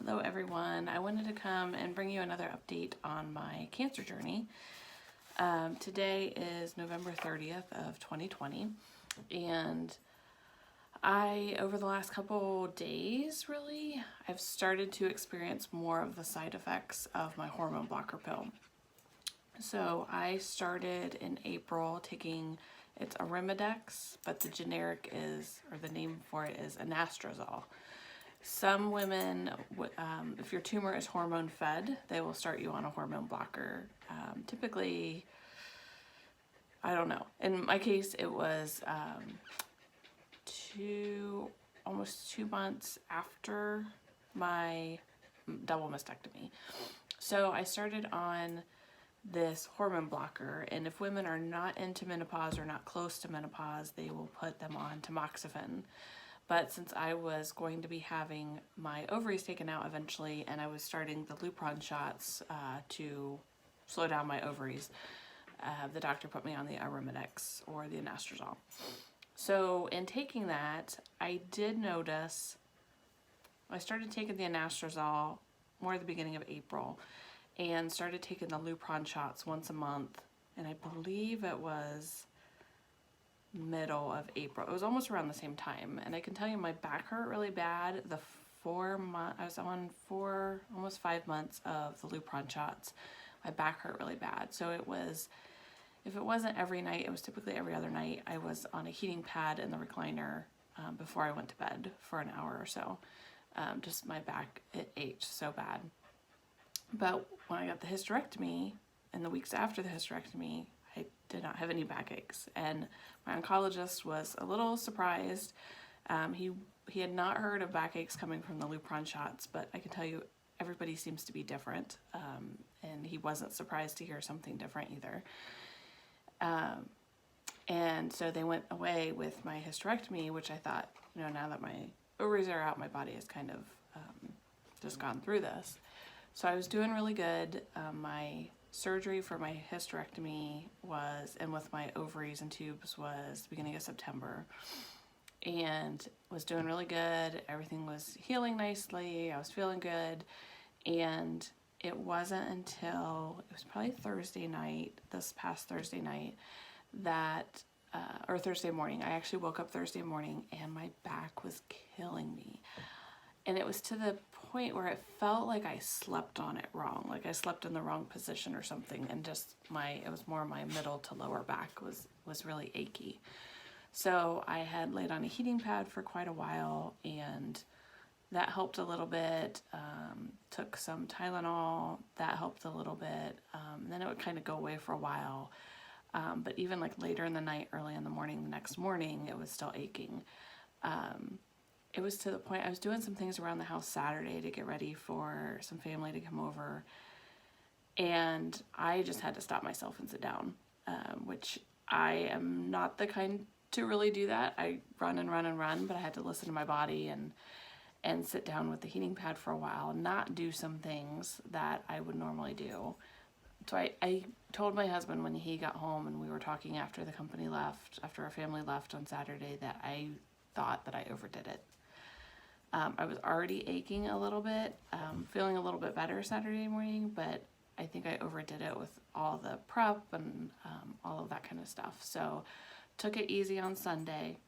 Hello everyone. I wanted to come and bring you another update on my cancer journey. Today is November 30th of 2020, and over the last couple days really, I've started to experience more of the side effects of my hormone blocker pill. So I started in April taking, it's Arimidex, but the generic is, or the name for it is anastrozole. Some women, if your tumor is hormone fed, they will start you on a hormone blocker. Typically, I don't know. In my case, it was almost 2 months after my double mastectomy. So I started on this hormone blocker, and if women are not into menopause or not close to menopause, they will put them on tamoxifen. But since I was going to be having my ovaries taken out eventually, and I was starting the Lupron shots to slow down my ovaries, the doctor put me on the Arimidex, or the anastrozole. So in taking that, I did notice, I started taking the anastrozole more at the beginning of April, and started taking the Lupron shots once a month, and I believe it was middle of April. It was almost around the same time, and I can tell you my back hurt really bad. I was on almost 5 months of the Lupron shots. My back hurt really bad. So it was, if it wasn't every night, it was typically every other night. I was on a heating pad in the recliner before I went to bed for an hour or so. Just my back, it ached so bad. But when I got the hysterectomy, and the weeks after the hysterectomy, I did not have any backaches, and my oncologist was a little surprised. He had not heard of backaches coming from the Lupron shots, but I can tell you everybody seems to be different, and he wasn't surprised to hear something different either. And so they went away with my hysterectomy, which I thought, you know, now that my ovaries are out, my body has kind of just gone through this. So I was doing really good. My surgery for my hysterectomy was, and with my ovaries and tubes, was the beginning of September, and was doing really good. Everything was healing nicely. I was feeling good, and it wasn't until, it was probably Thursday night, this past Thursday night, that, or Thursday morning, I actually woke up Thursday morning and my back was killing me. And it was to the point where it felt like I slept on it wrong, like I slept in the wrong position or something, and just it was more my middle to lower back was really achy. So I had laid on a heating pad for quite a while, and that helped a little bit. Took some Tylenol, that helped a little bit. Then it would kind of go away for a while. But even like later in the night, early in the morning, the next morning, it was still aching. It was to the point, I was doing some things around the house Saturday to get ready for some family to come over, and I just had to stop myself and sit down, which I am not the kind to really do that. I run and run and run, but I had to listen to my body and sit down with the heating pad for a while, not do some things that I would normally do. So I told my husband when he got home and we were talking after the company left, after our family left on Saturday, that I thought that I overdid it. I was already aching a little bit, feeling a little bit better Saturday morning, but I think I overdid it with all the prep and all of that kind of stuff. So took it easy on Sunday,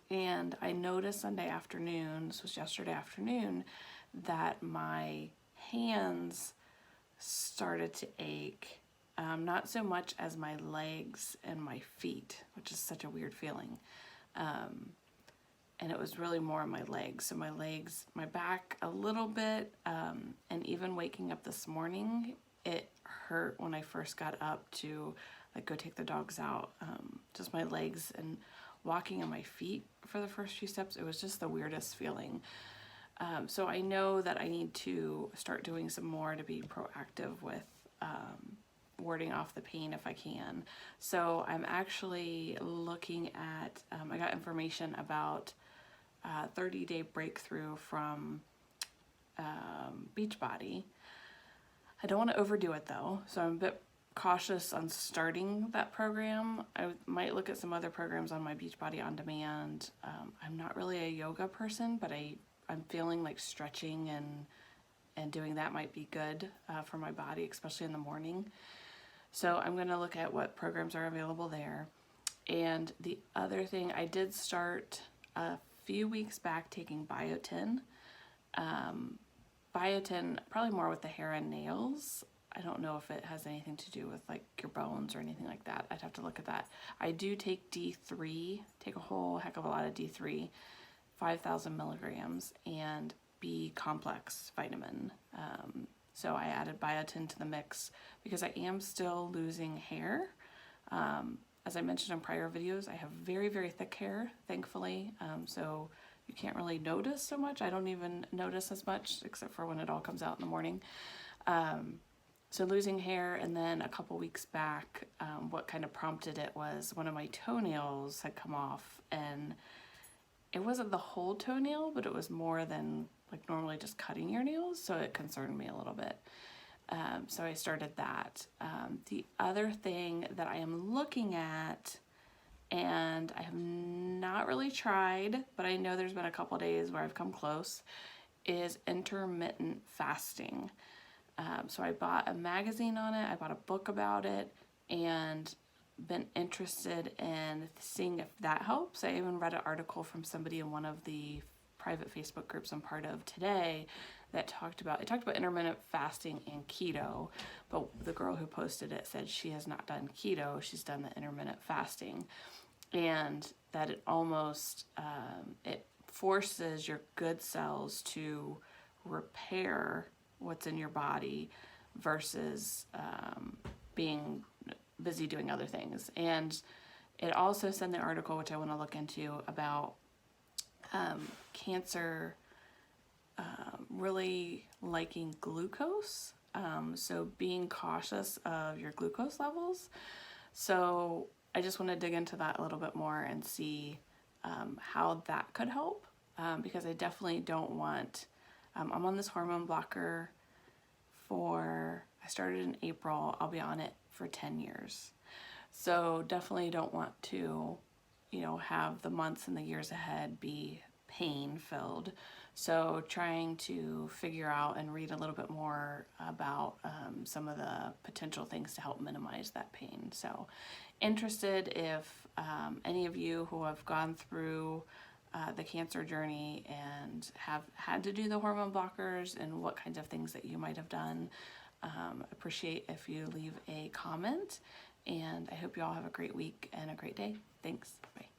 and I noticed Sunday afternoon, this was yesterday afternoon, that my hands started to ache, not so much as my legs and my feet, which is such a weird feeling. And it was really more my legs. So my legs, my back a little bit, and even waking up this morning, it hurt when I first got up to like go take the dogs out. Just my legs and walking on my feet for the first few steps, it was just the weirdest feeling. So I know that I need to start doing some more to be proactive with warding off the pain if I can. So I'm actually looking at, I got information about 30-day breakthrough from Beachbody. I don't want to overdo it though, so I'm a bit cautious on starting that program. I might look at some other programs on my Beachbody On Demand. I'm not really a yoga person, but I I'm feeling like stretching and doing that might be good for my body, especially in the morning. So I'm going to look at what programs are available there. And the other thing, I did start a few weeks back taking biotin. Biotin, probably more with the hair and nails. I don't know if it has anything to do with like your bones or anything like that. I'd have to look at that. I do take D3, take a whole heck of a lot of D3, 5,000 milligrams, and B complex vitamin. So I added biotin to the mix because I am still losing hair. As I mentioned in prior videos, I have very, very thick hair, thankfully. So you can't really notice so much. I don't even notice as much, except for when it all comes out in the morning. So losing hair, and then a couple weeks back, what kind of prompted it was one of my toenails had come off, and it wasn't the whole toenail, but it was more than like normally just cutting your nails, so it concerned me a little bit. So I started that. The other thing that I am looking at, and I have not really tried, but I know there's been a couple days where I've come close, is intermittent fasting. So I bought a magazine on it, I bought a book about it, and been interested in seeing if that helps. I even read an article from somebody in one of the private Facebook groups I'm part of today that talked about intermittent fasting and keto, but the girl who posted it said she has not done keto, she's done the intermittent fasting, and that it almost it forces your good cells to repair what's in your body versus being busy doing other things. And it also said in the article, which I want to look into, about cancer really liking glucose, so being cautious of your glucose levels. So I just want to dig into that a little bit more and see how that could help, because I definitely don't want, I'm on this hormone blocker I started in April, I'll be on it for 10 years. So definitely don't want to, have the months and the years ahead be pain filled. So trying to figure out and read a little bit more about some of the potential things to help minimize that pain. So interested if any of you who have gone through the cancer journey and have had to do the hormone blockers and what kinds of things that you might have done. Appreciate if you leave a comment, and I hope you all have a great week and a great day. Thanks. Bye.